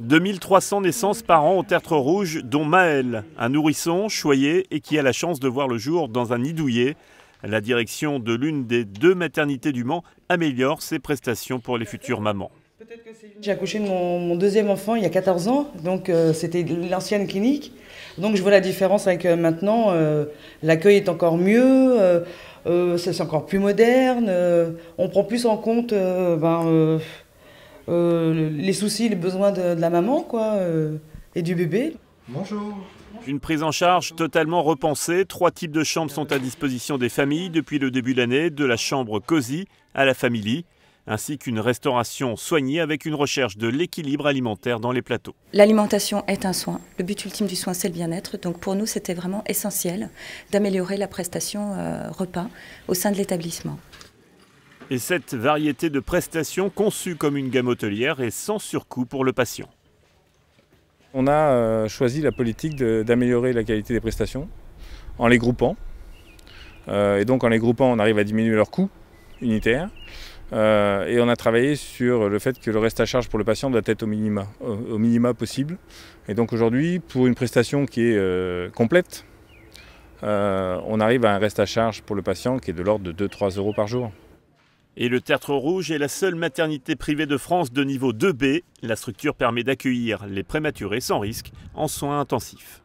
2300 naissances par an au Tertre Rouge, dont Maël, un nourrisson choyé et qui a la chance de voir le jour dans un nid douillet. La direction de l'une des 2 maternités du Mans améliore ses prestations pour les futures mamans. J'ai accouché de mon deuxième enfant il y a 14 ans, donc c'était l'ancienne clinique. Donc je vois la différence avec maintenant, l'accueil est encore mieux, c'est encore plus moderne, on prend plus en compte les soucis, les besoins de la maman et du bébé. Bonjour. Une prise en charge totalement repensée. 3 types de chambres sont à disposition des familles depuis le début de l'année, de la chambre cosy à la family, ainsi qu'une restauration soignée avec une recherche de l'équilibre alimentaire dans les plateaux. L'alimentation est un soin. Le but ultime du soin, c'est le bien-être. Donc pour nous, c'était vraiment essentiel d'améliorer la prestation repas au sein de l'établissement. Et cette variété de prestations conçue comme une gamme hôtelière est sans surcoût pour le patient. On a choisi la politique d'améliorer la qualité des prestations en les groupant. Et donc en les groupant, on arrive à diminuer leurs coûts unitaires. Et on a travaillé sur le fait que le reste à charge pour le patient doit être au minima possible. Et donc aujourd'hui, pour une prestation qui est complète, on arrive à un reste à charge pour le patient qui est de l'ordre de 2-3 € par jour. Et le Tertre Rouge est la seule maternité privée de France de niveau 2B. La structure permet d'accueillir les prématurés sans risque en soins intensifs.